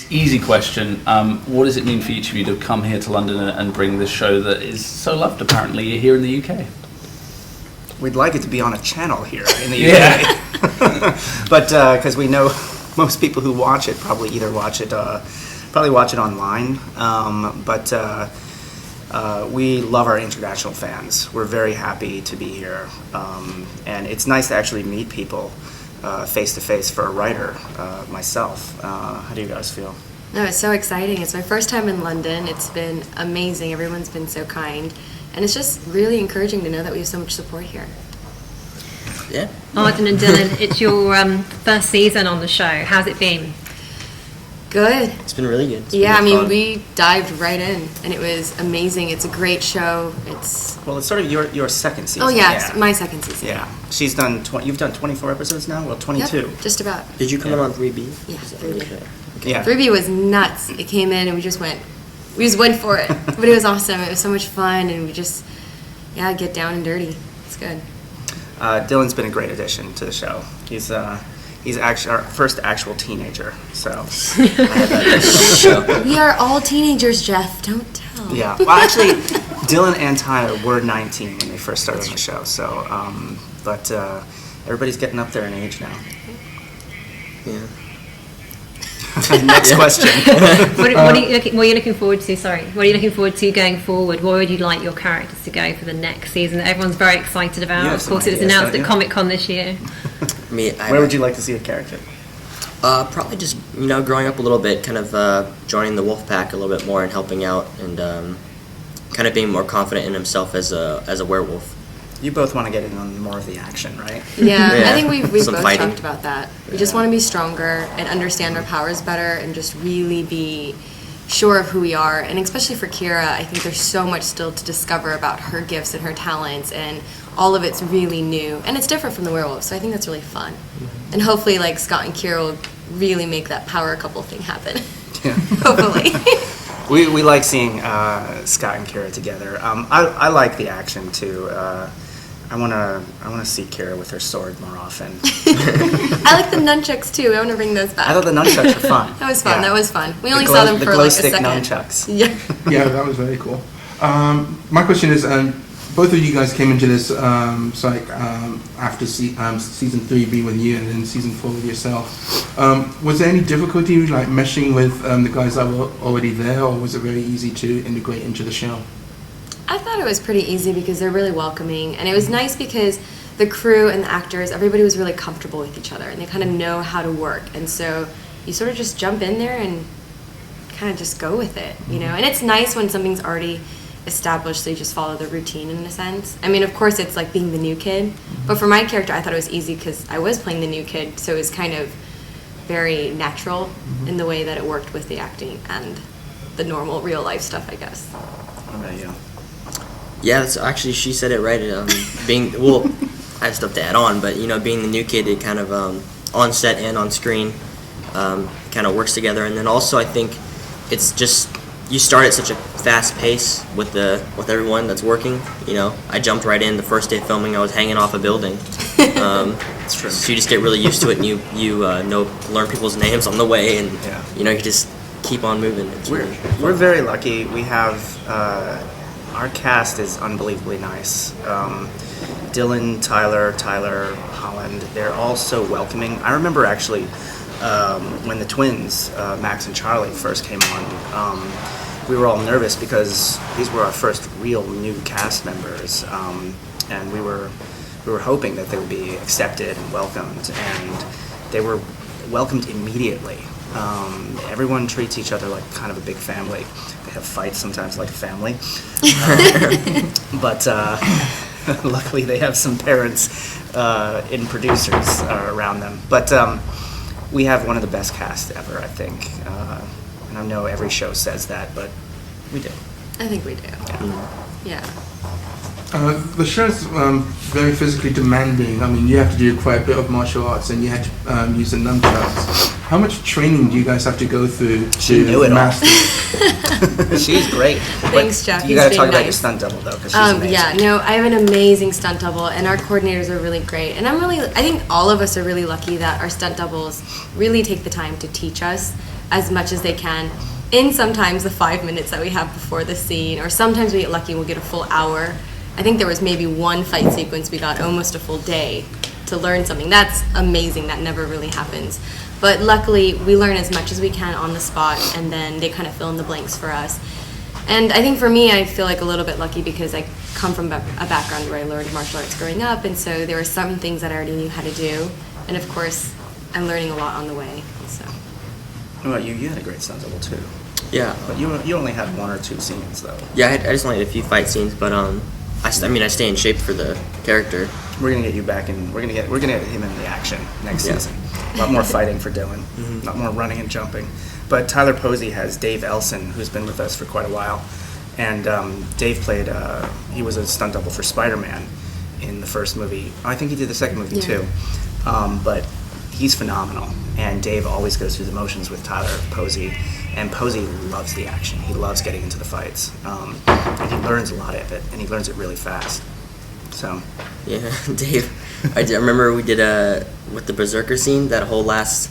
easy question. What does it mean for each of you to come here to London and bring this show that is so loved apparently here in the UK? We'd like it to be on a channel here in the UK. But because we know most people who watch it probably either watch it online. But we love our international fans. We're very happy to be here. And it's nice to actually meet people face to face for a writer, myself. How do you guys feel? No, it's so exciting. It's my first time in London. It's been amazing. Everyone's been so kind. And it's just really encouraging to know that we have so much support here. Yeah. Arden and Dylan, it's your first season on the show. How's it been? Good. It's been really good. Yeah, I mean, we dived right in, and it was amazing. It's a great show. It's sort of your second season. Oh yeah, it's my second season. Yeah, she's done. You've done 24 episodes now. Well, 22. Yep, just about. Did you come in on 3B? Yeah, 3B. Okay. Yeah. 3B was nuts. It came in, and we just went for it. But it was awesome. It was so much fun, and we just get down and dirty. It's good. Dylan's been a great addition to the show. He's actually our first actual teenager, so. We are all teenagers, Jeff. Don't tell. Yeah. Well, actually, Dylan and Tyler were 19 when they first started on the show. So, but everybody's getting up there in age now. Yeah. Next question. What are you looking forward to? Sorry, what are you looking forward to going forward? Where would you like your characters to go for the next season that everyone's very excited about? Of course, it was announced at Comic-Con this year. Where would you like to see a character? Probably just growing up a little bit, kind of joining the wolf pack a little bit more and helping out, and kind of being more confident in himself as a werewolf. You both want to get in on more of the action, right? Yeah, I think we've both fighting. talked about that. We just want to be stronger and understand our powers better and just really be sure of who we are. And especially for Kira, I think there's so much still to discover about her gifts and her talents, and all of it's really new. And it's different from the werewolf, so I think that's really fun. And hopefully, like, Scott and Kira will really make that power couple thing happen. Yeah. Hopefully. We like seeing Scott and Kira together. I like the action, too. I wanna see Kira with her sword more often. I like the nunchucks too. I want to bring those back. I thought the nunchucks were fun. That was fun. Yeah. that was fun. We only saw them for like a second. Nunchucks. Yeah. Yeah, that was very cool. My question is, both of you guys came into this site after season 3 being with you and then season 4 with yourself. Was there any difficulty like meshing with the guys that were already there, or was it very easy to integrate into the show? I thought it was pretty easy because they're really welcoming, and it was nice because the crew and the actors, everybody was really comfortable with each other, and they kind of know how to work, and so you sort of just jump in there and kind of just go with it, And it's nice when something's already established, so you just follow the routine in a sense. I mean, of course, it's like being the new kid, but for my character, I thought it was easy because I was playing the new kid, so it was kind of very natural in the way that it worked with the acting and the normal real life stuff, I guess. What about you? Yeah, that's actually, she said it right. I have stuff to add on, but being the new kid, it kind of on set and on screen kind of works together. And then also, I think it's just you start at such a fast pace with everyone that's working. I jumped right in the first day of filming. I was hanging off a building. That's true. So you just get really used to it, and you learn people's names on the way, and you just keep on moving. We're very lucky. We have. Our cast is unbelievably nice. Dylan, Tyler, Holland, they're all so welcoming. I remember actually when the twins, Max and Charlie, first came on, we were all nervous because these were our first real new cast members, and we were hoping that they would be accepted and welcomed, and they were welcomed immediately. Everyone treats each other like kind of a big family. They have fights sometimes like a family. But luckily they have some parents and producers around them. But we have one of the best casts ever, I think. And I know every show says that, but we do. I think we do. Yeah. Yeah. The show's very physically demanding. I mean, you have to do quite a bit of martial arts, and you had to use the nunchucks. How much training do you guys have to go through She knew to it all. master? She's great. Thanks, Jeff. You He's got to being talk about your nice. stunt double though, because she's amazing. Yeah, no, I have an amazing stunt double, and our coordinators are really great. And I think all of us are really lucky that our stunt doubles really take the time to teach us as much as they can in sometimes the 5 minutes that we have before the scene, or sometimes we get lucky and we'll get a full hour. I think there was maybe one fight sequence we got almost a full day to learn something. That's amazing. That never really happens. But luckily, we learn as much as we can on the spot, and then they kind of fill in the blanks for us. And I think for me, I feel like a little bit lucky because I come from a background where I learned martial arts growing up, and so there were some things that I already knew how to do. And of course, I'm learning a lot on the way. So. Well, you had a great stunt double too. Yeah. But you only had 1 or 2 scenes though. Yeah, I just only had a few fight scenes, but I stay in shape for the character. We're gonna get you back in. We're gonna get him in the action next Yeah. season. A lot more fighting for Dylan. A lot more running and jumping. But Tyler Posey has Dave Elson, who's been with us for quite a while, and Dave played. He was a stunt double for Spider-Man in the first movie. I think he did the second movie too. But he's phenomenal, and Dave always goes through the motions with Tyler Posey. And Posey loves the action. He loves getting into the fights, and he learns a lot of it, and he learns it really fast. So. Yeah, Dave. I remember we did with the Berserker scene, that whole last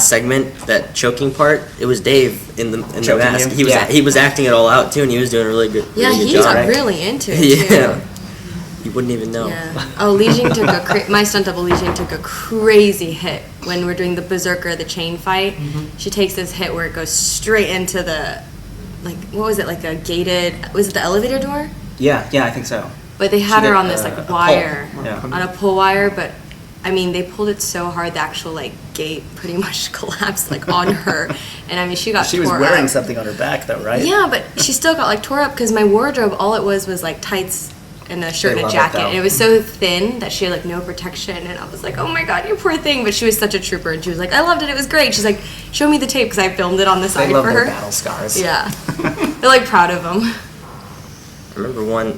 segment, that choking part. It was Dave in the Choking mask. you? He was acting it all out too, and he was doing a really good Yeah, really good he job. got really into it too. Yeah, you wouldn't even know. Yeah. Oh, Li Jing took my stunt double Li Jing took a crazy hit when we're doing the Berserker, the chain fight. She takes this hit where it goes straight into the, like, what was it, like a gated, was it the elevator door? Yeah, I think so. But they had She her did, on this a like pole. wire, Yeah. on a pull wire, but I mean, they pulled it so hard the actual like gate pretty much collapsed like on her. And I mean, she got She was tore wearing up. something on her back, though, right? Yeah, but she still got like tore up because my wardrobe, all it was like tights and a shirt They and a love it, jacket. though. And it was so thin that she had like no protection. And I was like, oh my God, you poor thing. But she was such a trooper. And she was like, I loved it. It was great. She's like, show me the tape because I filmed it on the They side love for their her. battle scars. Yeah. They're like proud of them. I remember one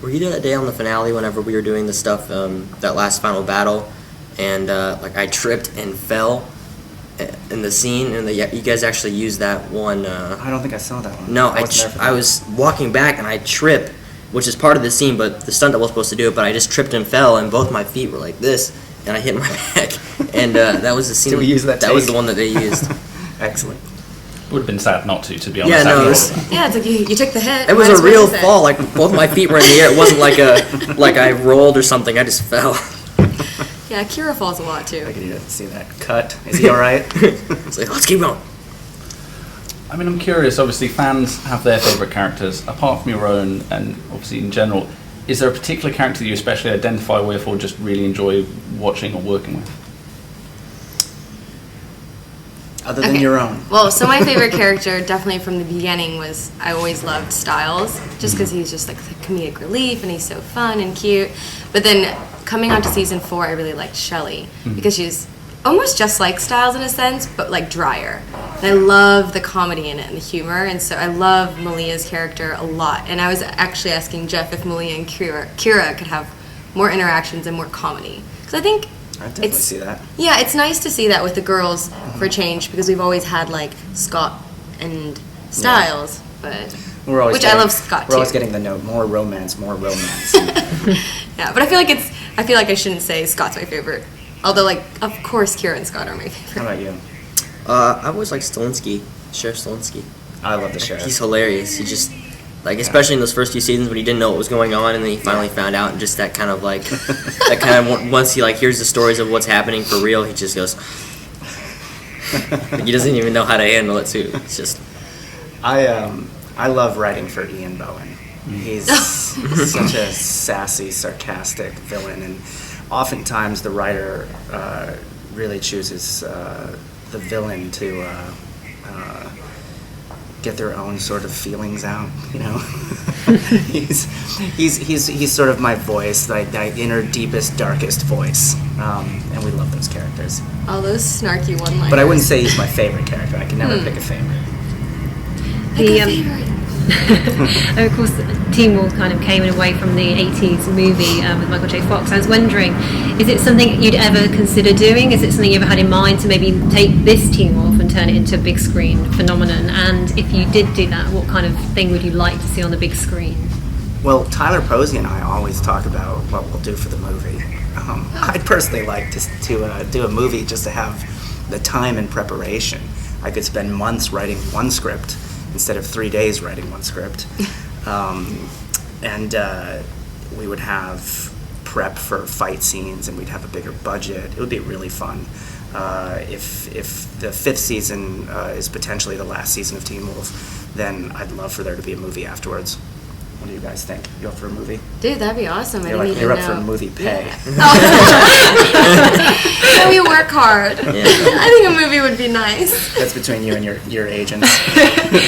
were you there that day on the finale whenever we were doing the stuff that last final battle, and like I tripped and fell in the scene, and you guys actually used that one. I don't think I saw that one. No, wasn't there for I that. was walking back and I tripped, which is part of the scene, but the stunt double was supposed to do it, but I just tripped and fell, and both my feet were like this, and I hit my back, and that was the scene. Did we use that That was take? the one that they used. Excellent. Would have been sad not to be honest. Yeah, no, After all. Yeah, it's like you took the hit. It was might a as well real use it. fall. Like both my feet were in the air. It wasn't like I rolled or something. I just fell. Yeah, Kira falls a lot I too. could need to see that cut. Is he all right? It's like, let's keep going. I mean, I'm curious. Obviously, fans have their favourite characters. Apart from your own, and obviously in general, is there a particular character that you especially identify with, or just really enjoy watching or working with? Other than Okay. your own. Well, so my favorite character, definitely from the beginning, was I always loved Styles, just because he's just like comedic relief and he's so fun and cute. But then coming on to season 4, I really liked Shelley because she's almost just like Styles in a sense, but like drier. And I love the comedy in it and the humor, and so I love Malia's character a lot. And I was actually asking Jeff if Malia and Kira could have more interactions and more comedy, because I think I definitely it's see that. yeah, it's nice to see that with the girls for a change, because we've always had like Scott and Styles, but We're always which getting, I love Scott We're always too. getting the note, more romance, more romance. Yeah, but I feel like I shouldn't say Scott's my favorite. Although, like, of course, Kira and Scott are my How favorite. about you? I always like Stilinski, Sheriff Stilinski. I love the sheriff. He's hilarious. He just like, especially in those first few seasons when he didn't know what was going on, and then he finally found out, and just that kind of like that kind of once he like hears the stories of what's happening for real, he just goes. Like, he doesn't even know how to handle it too. It's just. I love writing for Ian Bohen. He's such a sassy, sarcastic villain, and oftentimes the writer really chooses the villain to get their own sort of feelings out. You know, he's sort of my voice, like that inner, deepest, darkest voice, and we love those characters. All those snarky one-liners. But I wouldn't say he's my favorite character. I can never pick a favorite. Pick The, a favorite. And of course, Teen Wolf kind of came away from the 80s movie with Michael J. Fox. I was wondering, is it something you'd ever consider doing? Is it something you ever had in mind to maybe take this Teen Wolf and turn it into a big screen phenomenon? And if you did do that, what kind of thing would you like to see on the big screen? Well, Tyler Posey and I always talk about what we'll do for the movie. I'd personally like to do a movie just to have the time and preparation. I could spend months writing one script instead of 3 days writing one script. And we would have prep for fight scenes, and we'd have a bigger budget. It would be really fun. If the 5th season is potentially the last season of Teen Wolf, then I'd love for there to be a movie afterwards. What do you guys think? You up for a movie? Dude, that'd be awesome. You're up for a movie pay. Yeah. Oh. We work hard. Yeah. I think a movie would be nice. That's between you and your agents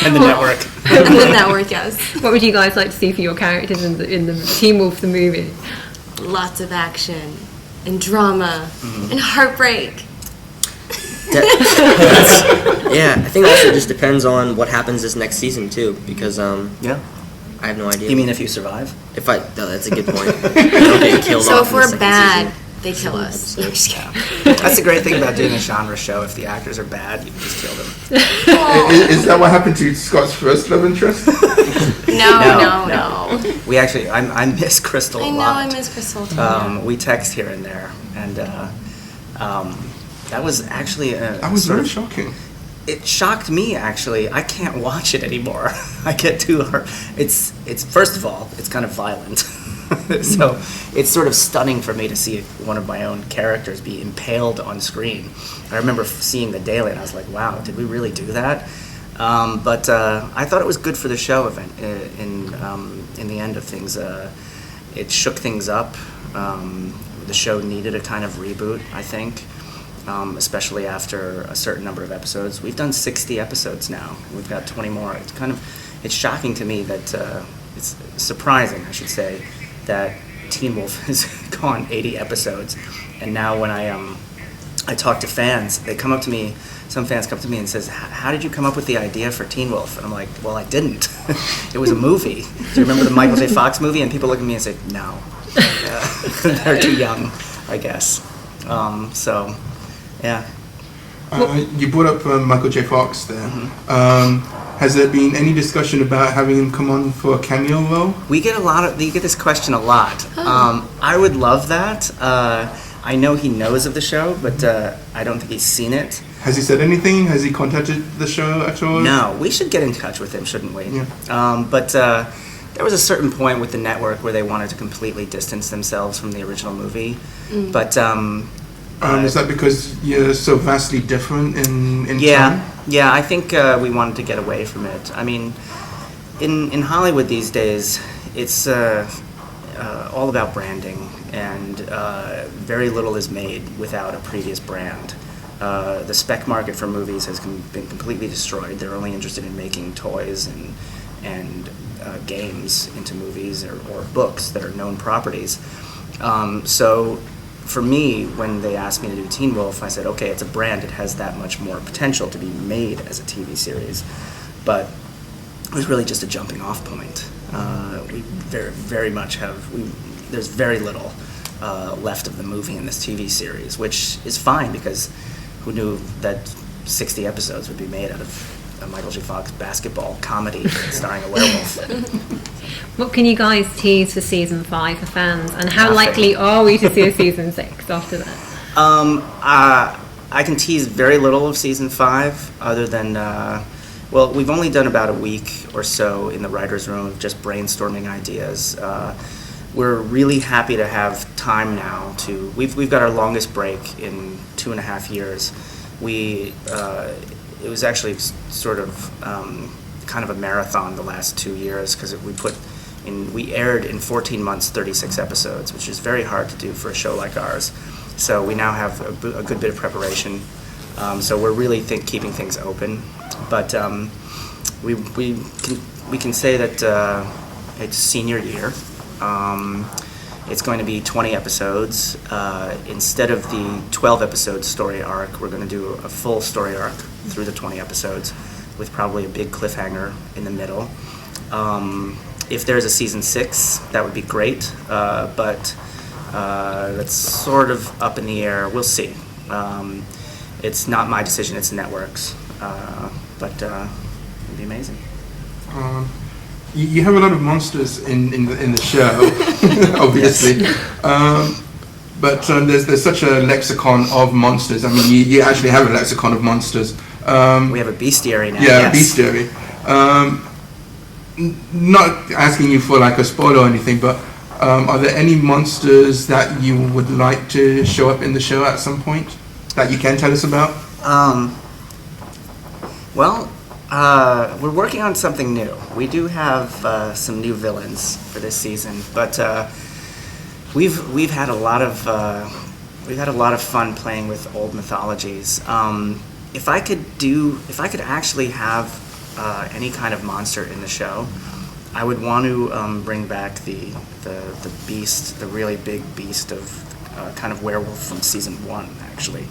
and the network. And the network, yes. What would you guys like to see for your characters in the Teen Wolf the movie? Lots of action and drama and heartbreak. Yeah, I think also it just depends on what happens this next season too, because Yeah. I have no idea. You mean if you survive? No, that's a good point. I don't get killed So off if in the we're second bad, season. they kill us. I'm just kidding. That's the great thing about doing a genre show. If the actors are bad, you can just kill them. Is that what happened to Scott's first love interest? No. We actually, I miss Crystal a I know, lot. I miss Crystal too. We text here and there, and that was actually That was very shocking. It shocked me, actually. I can't watch it anymore. I get too hurt. It's first of all, it's kind of violent. So it's sort of stunning for me to see one of my own characters be impaled on screen. I remember seeing the Daily, and I was like, wow, did we really do that? But I thought it was good for the show event. In the end of things, it shook things up. The show needed a kind of reboot, I think. Especially after a certain number of episodes. We've done 60 episodes now. We've got 20 more. It's shocking to me that, it's surprising, I should say, that Teen Wolf has gone 80 episodes. And now when I talk to fans, some fans come to me and says, how did you come up with the idea for Teen Wolf? And I'm like, well, I didn't. It was a movie. Do you remember the Michael J. Fox movie? And people look at me and say, no. They're too young, I guess. So... Yeah. You brought up Michael J. Fox there. Mm-hmm. Has there been any discussion about having him come on for a cameo role? We get this question a lot. I would love that. I know he knows of the show, but I don't think he's seen it. Has he said anything? Has he contacted the show at all? No, we should get in touch with him, shouldn't we? Yeah. But there was a certain point with the network where they wanted to completely distance themselves from the original movie. But is that because you're so vastly different in time? Yeah, I think we wanted to get away from it. I mean, in Hollywood these days, it's all about branding, and very little is made without a previous brand. The spec market for movies has been completely destroyed. They're only interested in making toys and games into movies or books that are known properties. So for me, when they asked me to do Teen Wolf, I said, okay, it's a brand. It has that much more potential to be made as a TV series. But it was really just a jumping off point. We very much there's very little left of the movie in this TV series, which is fine because who knew that 60 episodes would be made out of a Michael J. Fox basketball comedy starring a werewolf. What can you guys tease for season 5 for fans, and how Nothing. likely are we to see a season 6 after that? I can tease very little of season 5, other than we've only done about a week or so in the writers' room of just brainstorming ideas. We're really happy to have time now to. We've got our longest break in 2.5 years. It was actually sort of kind of a marathon the last 2 years because we aired in 14 months 36 episodes, which is very hard to do for a show like ours. So we now have a good bit of preparation. So we're really keeping things open, but we can say that it's senior year. It's going to be 20 episodes. Instead of the 12 episode story arc, we're going to do a full story arc through the 20 episodes with probably a big cliffhanger in the middle. If there's a season 6, that would be great, but that's sort of up in the air. We'll see. It's not my decision, it's the network's, but it'd be amazing. You have a lot of monsters in the show, obviously. But there's such a lexicon of monsters. I mean, you actually have a lexicon of monsters. We have a bestiary now. Yeah, yes. bestiary. Not asking you for like a spoiler or anything, but are there any monsters that you would like to show up in the show at some point that you can tell us about? We're working on something new. We do have some new villains for this season, but we've had a lot of fun playing with old mythologies. If I could actually have any kind of monster in the show, I would want to bring back the beast, the really big beast of kind of werewolf from season 1. Actually,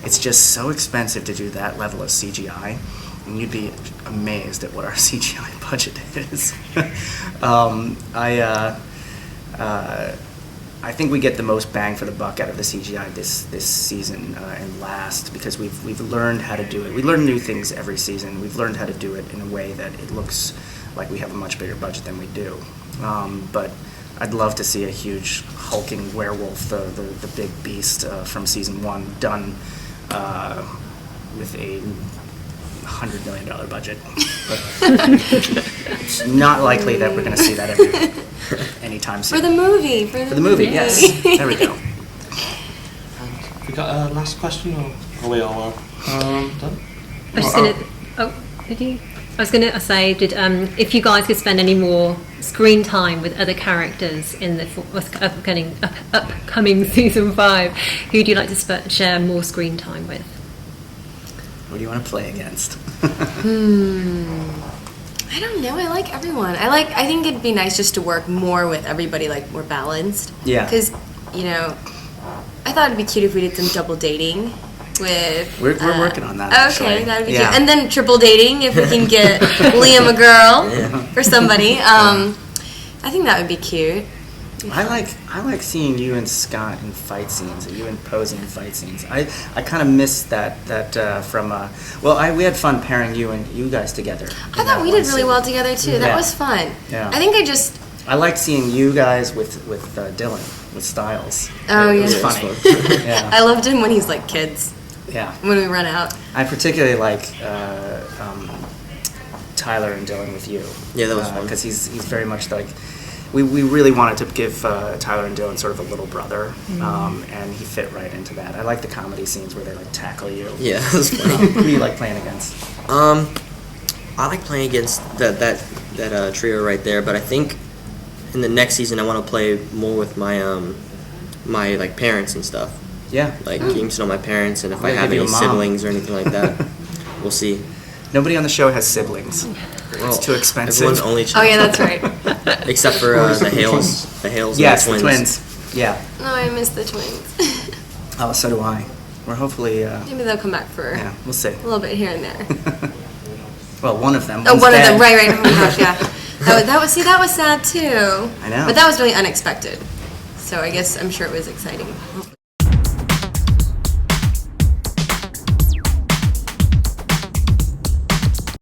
it's just so expensive to do that level of CGI, and you'd be amazed at what our CGI budget is. I think we get the most bang for the buck out of the CGI this season and last, because we've learned how to do it. We learn new things every season. We've learned how to do it in a way that it looks like we have a much bigger budget than we do. But I'd love to see a huge hulking werewolf, the big beast from season 1, done with a $100 million budget. But it's not likely that we're going to see that anytime soon. For the movie. For the movie, yes. There we go. We got a last question, or are we all done? I was just gonna. Did you? I was gonna say, if you guys could spend any more screen time with other characters in the upcoming season 5, who would you like to share more screen time with? Who do you want to play against? I don't know. I like everyone. I think it'd be nice just to work more with everybody, like more balanced. Yeah. Because, I thought it'd be cute if we did some double dating with. We're working on that. Okay, actually. that'd be Yeah. cute. And then triple dating if we can get Liam a girl or somebody. I think that would be cute. I like seeing you and Scott in fight scenes, or you and Posey in fight scenes. I kind of missed that from we had fun pairing you guys together. I thought we did really well together too. That was fun. Yeah. I think I liked seeing you guys with Dylan, with Styles. Oh, It yeah. was funny. Yeah. I loved him when he's like kids. Yeah. When we run out. I particularly like Tyler and Dylan with you. Yeah, that was fun. Because he's very much like. We really wanted to give Tyler and Dylan sort of a little brother, and he fit right into that. I like the comedy scenes where they like tackle you. Yeah, that was funny. Who do you like playing against? I like playing against that trio right there, but I think in the next season I want to play more with my my like parents and stuff. Yeah. Like getting to know my parents, and if I gonna have give you any a mom. siblings or anything like that, we'll see. Nobody on the show has siblings. Well, It's too expensive. Everyone's only child. Oh yeah, that's right. Except for the Hales. The Hales Yes, and the the twins. twins. Yeah. No, I miss the twins. Oh, so do I. We're hopefully. Maybe they'll come back for Yeah, we'll see. a little bit here and there. Well, one of them. Oh, one's one of dead. them. Right. Oh my gosh, yeah. That was sad too. I know. But that was really unexpected. So I guess I'm sure it was exciting.